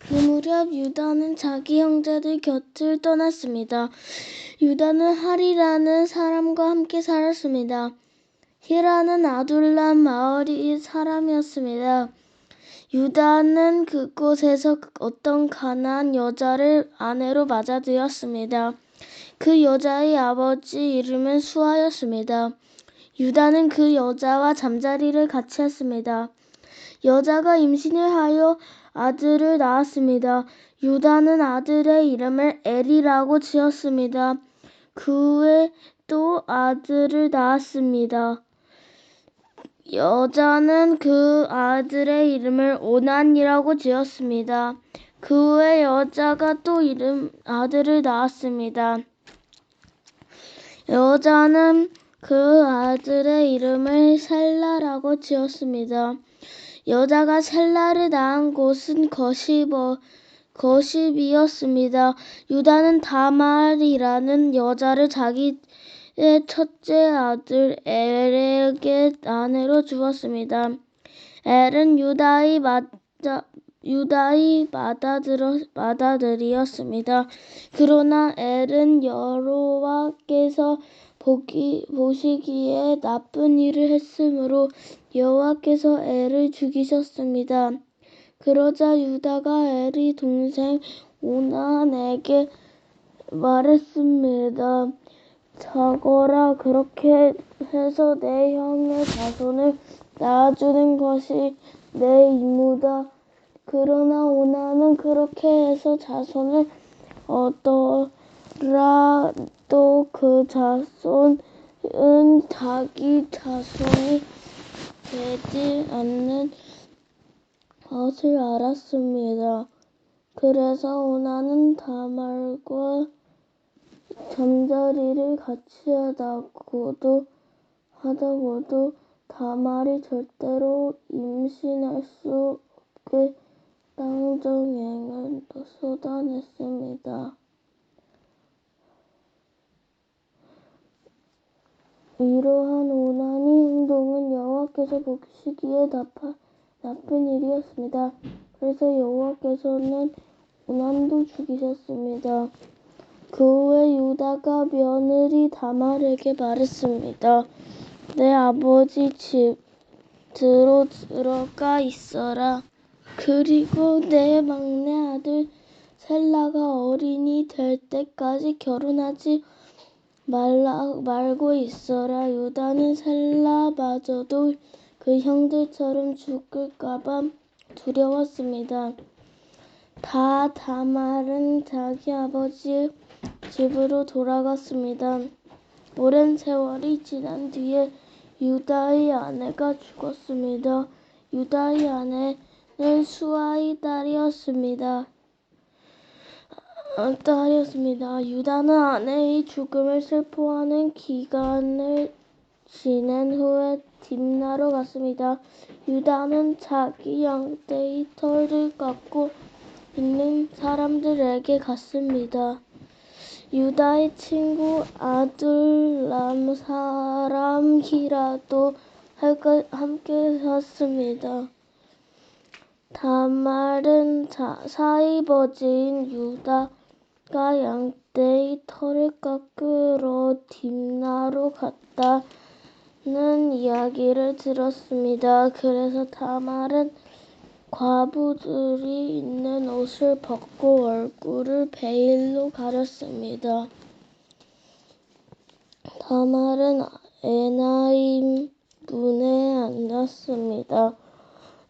그 무렵 유다는 자기 형제들 곁을 떠났습니다. 유다는 할이라는 사람과 함께 살았습니다. 히라는 아둘람 마을의 사람이었습니다. 유다는 그곳에서 어떤 가나안 여자를 아내로 맞아들였습니다. 그 여자의 아버지 이름은 수아였습니다. 유다는 그 여자와 잠자리를 같이 했습니다. 여자가 임신을 하여 아들을 낳았습니다. 유다는 아들의 이름을 엘이라고 지었습니다. 그 후에 또 아들을 낳았습니다. 여자는 그 아들의 이름을 오난이라고 지었습니다. 그 후에 여자가 또 아들을 낳았습니다. 여자는 그 아들의 이름을 셀라라고 지었습니다. 여자가 셀라를 낳은 곳은 거십이었습니다. 유다는 다말이라는 여자를 자기의 첫째 아들 엘에게 아내로 주었습니다. 엘은 유다의 맏아들이었습니다. 그러나 엘은 여호와께서 보시기에 나쁜 일을 했으므로 여호와께서 엘을 죽이셨습니다. 그러자 유다가 엘의 동생 오난에게 말했습니다. 자거라, 그렇게 해서 내 형의 자손을 낳아주는 것이 내 임무다. 그러나 오난은 그렇게 해서 자손을 얻더라도 그 자손은 자기 자손이 되지 않는 것을 알았습니다. 그래서 오난은 다말과 잠자리를 같이 하다고도 다말이 절대로 임신할 수 없게 낭정행을 쏟아냈습니다. 이러한 오난의 행동은 여호와께서 보시기에 나쁜 일이었습니다. 그래서 여호와께서는 오난도 죽이셨습니다. 그 후에 유다가 며느리 다말에게 말했습니다. 내 아버지 집으로 들어가 있어라. 그리고 내 막내 아들 셀라가 어린이 될 때까지 결혼하지 말고 있어라. 유다는 셀라마저도 그 형들처럼 죽을까봐 두려웠습니다. 다말은 자기 아버지 집으로 돌아갔습니다. 오랜 세월이 지난 뒤에 유다의 아내가 죽었습니다. 유다의 아내는 수아의 딸이었습니다. 유다는 아내의 죽음을 슬퍼하는 기간을 지낸 후에 딥나로 갔습니다. 유다는 자기 양떼의 털을 깎고 있는 사람들에게 갔습니다. 유다의 친구 아둘람 사람 히라도 함께 갔습니다. 다말은 사이버지인 유다가 양떼의 털을 깎으러 딥나로 갔다는 이야기를 들었습니다. 그래서 다말은 과부들이 있는 옷을 벗고 얼굴을 베일로 가렸습니다. 다말은 에나임 문에 앉았습니다.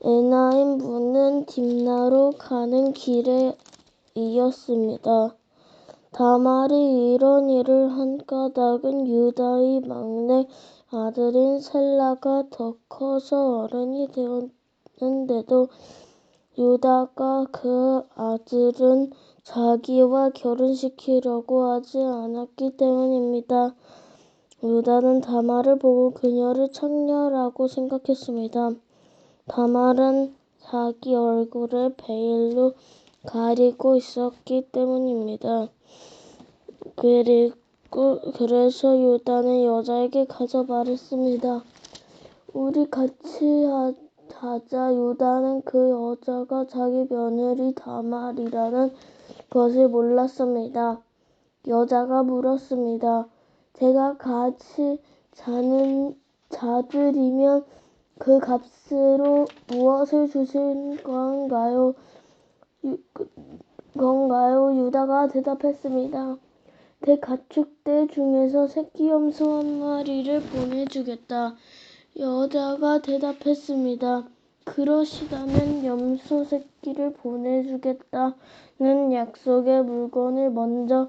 에나임 문은 딥나로 가는 길에 이었습니다. 다말이 이런 일을 한 까닭은 유다의 막내 아들인 셀라가 더 커서 어른이 되었는데도 유다가 그 아들은 자기와 결혼시키려고 하지 않았기 때문입니다. 유다는 다말을 보고 그녀를 창녀라고 생각했습니다. 다말은 자기 얼굴을 베일로 가리고 있었기 때문입니다. 그래서 유다는 여자에게 가서 말했습니다. 우리 같이 타자 유다는 그 여자가 자기 며느리 다말이라는 것을 몰랐습니다. 여자가 물었습니다. 제가 같이 자들이면 그 값으로 무엇을 주실 건가요? 유다가 대답했습니다. 내 가축대 중에서 새끼 염소 한 마리를 보내주겠다. 여자가 대답했습니다. 그러시다면 염소 새끼를 보내주겠다는 약속의 물건을 먼저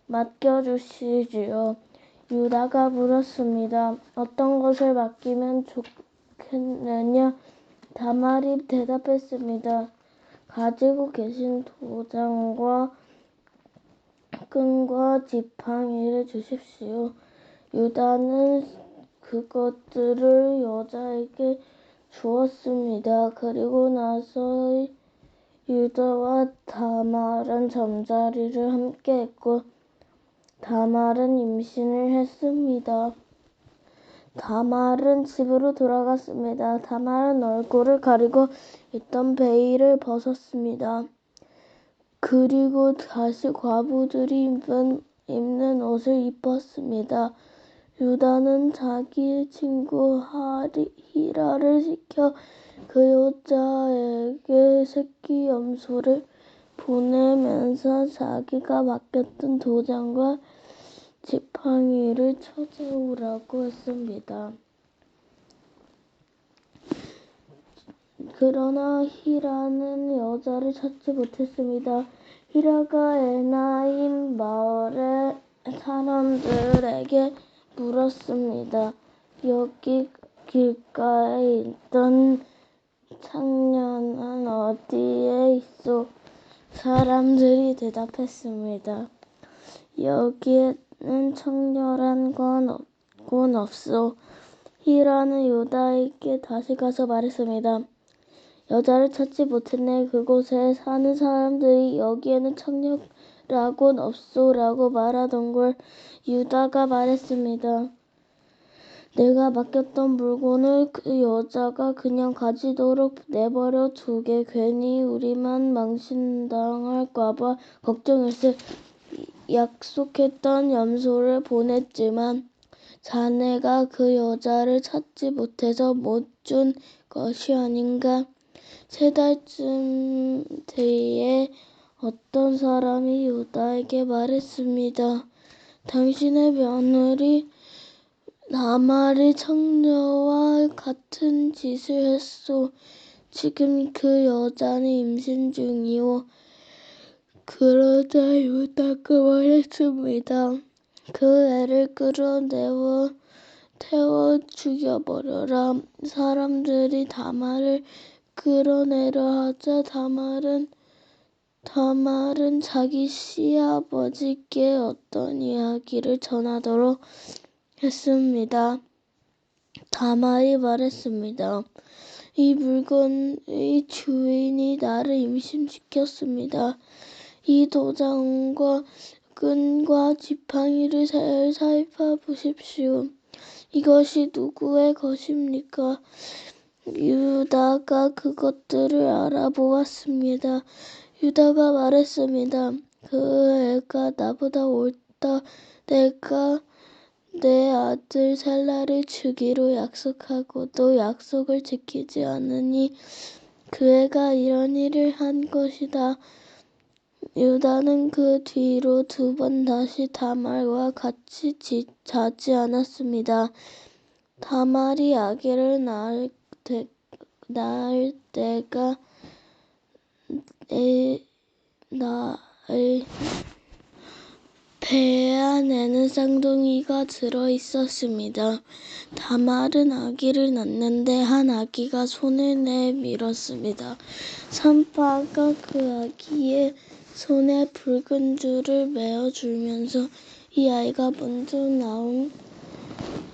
맡겨주시지요. 유다가 물었습니다. 어떤 것을 맡기면 좋겠느냐? 다말이 대답했습니다. 가지고 계신 도장과 끈과 지팡이를 주십시오. 유다는 그것들을 여자에게 주었습니다. 그리고 나서 유다와 다말은 잠자리를 함께 했고 다말은 임신을 했습니다. 다말은 집으로 돌아갔습니다. 다말은 얼굴을 가리고 있던 베일을 벗었습니다. 그리고 다시 과부들이 입는 옷을 입었습니다. 유다는 자기의 친구 히라를 시켜 그 여자에게 새끼 염소를 보내면서 자기가 맡겼던 도장과 지팡이를 찾아오라고 했습니다. 그러나 히라는 여자를 찾지 못했습니다. 히라가 에나임 마을의 사람들에게 물었습니다. 여기 길가에 있던 창녀는 어디에 있소? 사람들이 대답했습니다. 여기에는 청녀란 건 없소. 히라는 유다에게 다시 가서 말했습니다. 여자를 찾지 못했네. 그곳에 사는 사람들이 여기에는 청녀라곤 없소라고 말하던걸. 유다가 말했습니다. 내가 맡겼던 물건을 그 여자가 그냥 가지도록 내버려 두게 괜히 우리만 망신당할까봐 걱정했어. 약속했던 염소를 보냈지만 자네가 그 여자를 찾지 못해서 못 준 것이 아닌가? 3달쯤 뒤에 어떤 사람이 유다에게 말했습니다. 당신의 며느리 다말이 청녀와 같은 짓을 했소. 지금 그 여자는 임신 중이오. 그러자 유다가 말했습니다. 그 애를 태워 죽여버려라. 사람들이 다말을 끌어내려 하자 다말은 자기 시아버지께 어떤 이야기를 전하도록 했습니다. 다말이 말했습니다. 이 물건의 주인이 나를 임신시켰습니다. 이 도장과 끈과 지팡이를 잘 살펴보십시오. 이것이 누구의 것입니까? 유다가 그것들을 알아보았습니다. 유다가 말했습니다. 그 애가 나보다 옳다. 내가 내 아들 셀라를 주기로 약속하고도 약속을 지키지 않으니 그 애가 이런 일을 한 것이다. 유다는 그 뒤로 2번 다시 다말과 같이 자지 않았습니다. 다말이 아기를 낳을 때가 배 안에는 쌍둥이가 들어 있었습니다. 다말은 아기를 낳는데 한 아기가 손을 내밀었습니다. 산파가 그 아기의 손에 붉은 줄을 메어주면서 이 아이가 먼저 나온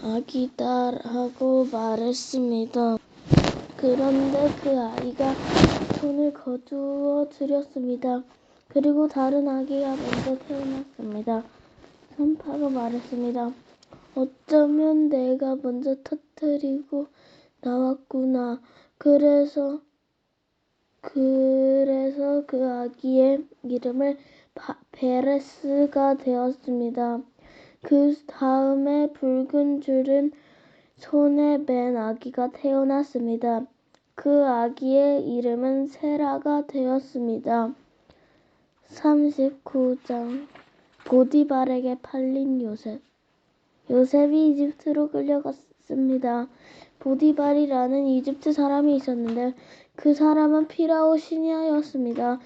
아기다라고 말했습니다. 그런데 그 아이가 손을 거두어 들였습니다. 그리고 다른 아기가 먼저 태어났습니다. 산파가 말했습니다. 어쩌면 내가 먼저 터뜨리고 나왔구나. 그래서 그 아기의 이름을 베레스가 되었습니다. 그 다음에 붉은 줄은 손에 맨 아기가 태어났습니다. 그 아기의 이름은 세라가 되었습니다. 39장 보디발에게 팔린 요셉. 요셉이 이집트로 끌려갔습니다. 보디발이라는 이집트 사람이 있었는데 그 사람은 피라오 신하였습니다.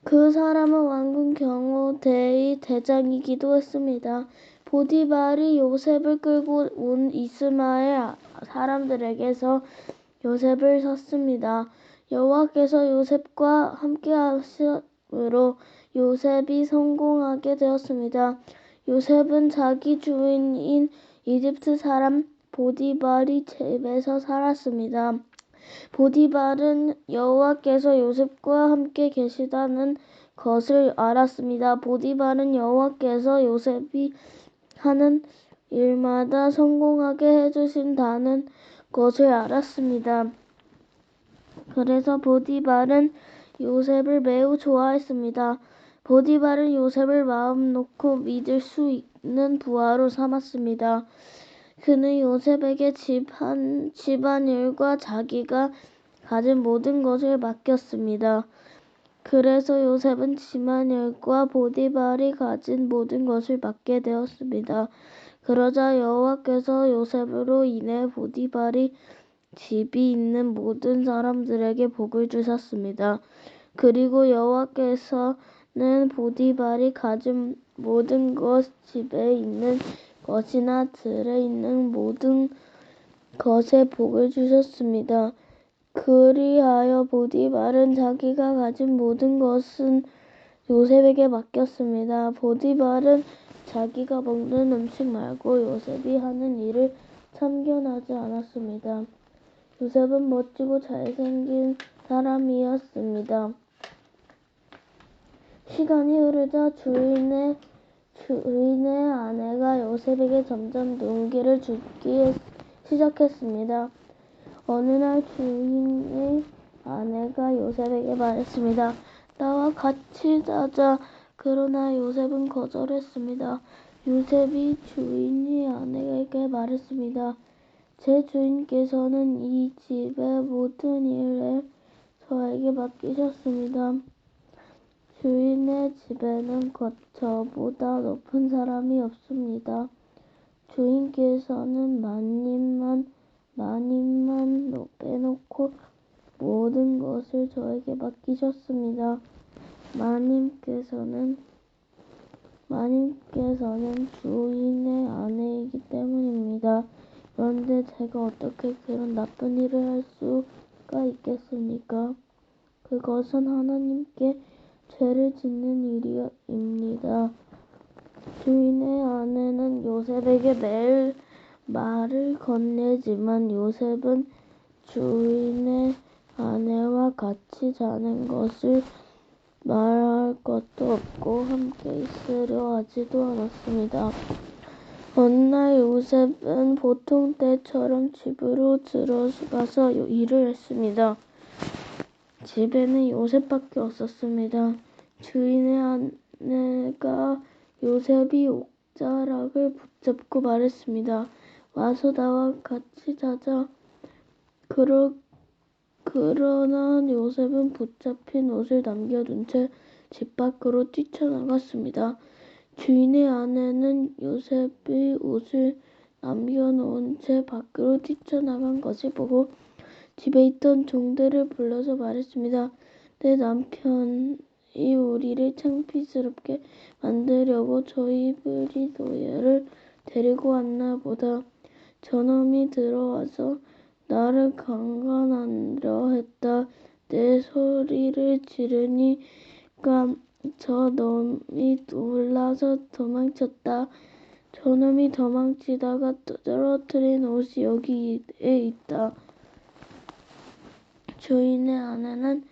그 사람은 왕궁 경호대의 대장이기도 했습니다. 보디발이 요셉을 끌고 온 이스마엘 사람들에게서 요셉을 샀습니다. 여호와께서 요셉과 함께 하심으로 요셉이 성공하게 되었습니다. 요셉은 자기 주인인 이집트 사람 보디발이 집에서 살았습니다. 보디발은 여호와께서 요셉과 함께 계시다는 것을 알았습니다. 보디발은 여호와께서 요셉이 하는 일마다 성공하게 해주신다는 것을 알았습니다. 그래서 보디발은 요셉을 매우 좋아했습니다. 보디발은 요셉을 마음 놓고 믿을 수 있는 부하로 삼았습니다. 그는 요셉에게 집안일과 자기가 가진 모든 것을 맡겼습니다. 그래서 요셉은 집안일과 보디발이 가진 모든 것을 맡게 되었습니다. 그러자 여호와께서 요셉으로 인해 보디발이 집이 있는 모든 사람들에게 복을 주셨습니다. 그리고 여호와께서는 보디발이 가진 모든 것, 집에 있는 것이나 들에 있는 모든 것에 복을 주셨습니다. 그리하여 보디발은 자기가 가진 모든 것은 요셉에게 맡겼습니다. 보디발은 자기가 먹는 음식 말고 요셉이 하는 일을 참견하지 않았습니다. 요셉은 멋지고 잘생긴 사람이었습니다. 시간이 흐르자 주인의 아내가 요셉에게 점점 눈길을 주기 시작했습니다. 어느 날 주인의 아내가 요셉에게 말했습니다. 나와 같이 자자. 그러나 요셉은 거절했습니다. 요셉이 주인의 아내에게 말했습니다. 제 주인께서는 이 집의 모든 일을 저에게 맡기셨습니다. 주인의 집에는 저보다 높은 사람이 없습니다. 주인께서는 마님만 빼놓고 모든 것을 저에게 맡기셨습니다. 마님께서는 주인의 아내이기 때문입니다. 그런데 제가 어떻게 그런 나쁜 일을 할 수가 있겠습니까? 그것은 하나님께 죄를 짓는 일입니다. 주인의 아내는 요셉에게 매일 말을 건네지만 요셉은 주인의 아내와 같이 자는 것을 말할 것도 없고 함께 있으려 하지도 않았습니다. 어느 날 요셉은 보통 때처럼 집으로 들어가서 일을 했습니다. 집에는 요셉밖에 없었습니다. 주인의 아내가 요셉이 옷자락을 붙잡고 말했습니다. 와서 나와 같이 자자. 그러나 요셉은 붙잡힌 옷을 남겨둔 채 집 밖으로 뛰쳐나갔습니다. 주인의 아내는 요셉이 옷을 남겨놓은 채 밖으로 뛰쳐나간 것을 보고 집에 있던 종들을 불러서 말했습니다. 내 남편이 우리를 창피스럽게 만들려고 저희 부리 노예를 데리고 왔나 보다. 저놈이 들어와서 나를 강간하려 했다. 내 소리를 지르니까 저놈이 놀라서 도망쳤다. 저놈이 도망치다가 떨어뜨린 옷이 여기에 있다. 주인의 아내는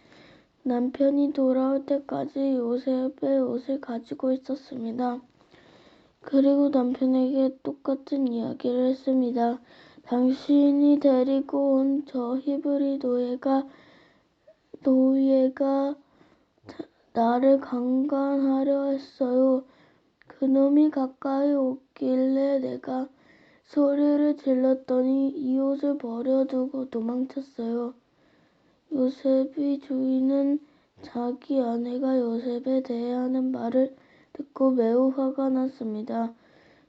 남편이 돌아올 때까지 요셉의 옷을 가지고 있었습니다. 그리고 남편에게 똑같은 이야기를 했습니다. 당신이 데리고 온 저 히브리 노예가 나를 강간하려 했어요. 그놈이 가까이 오길래 내가 소리를 질렀더니 이 옷을 버려두고 도망쳤어요. 요셉의 주인은 자기 아내가 요셉에 대해 하는 말을 듣고 매우 화가 났습니다.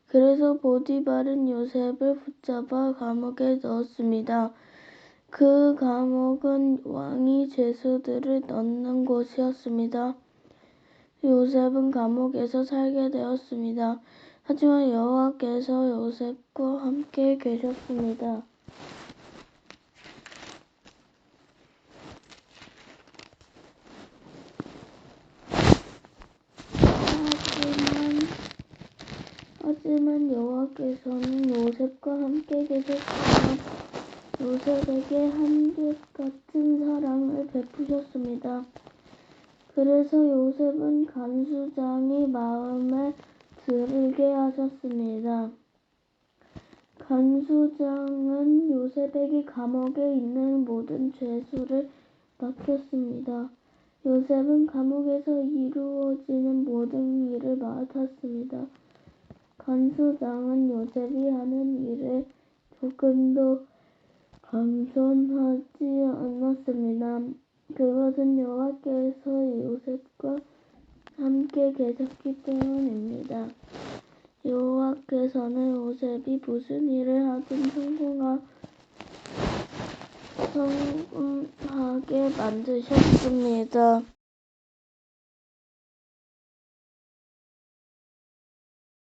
그래서 보디발은 요셉을 붙잡아 감옥에 넣었습니다. 그 감옥은 왕이 죄수들을 넣는 곳이었습니다. 요셉은 감옥에서 살게 되었습니다. 하지만 여호와께서 요셉과 함께 계셨습니다. 하지만 여호와께서는 요셉과 함께 계셨으며 요셉에게 한결같은 사랑을 베푸셨습니다. 그래서 요셉은 간수장의 마음에 들게 하셨습니다. 간수장은 요셉에게 감옥에 있는 모든 죄수를 맡겼습니다. 요셉은 감옥에서 이루어지는 모든 일을 맡았습니다. 간수장은 요셉이 하는 일에 조금도 겸손하지 않았습니다. 그것은 여호와께서 요셉과 함께 계셨기 때문입니다. 여호와께서는 요셉이 무슨 일을 하든 성공하게 만드셨습니다.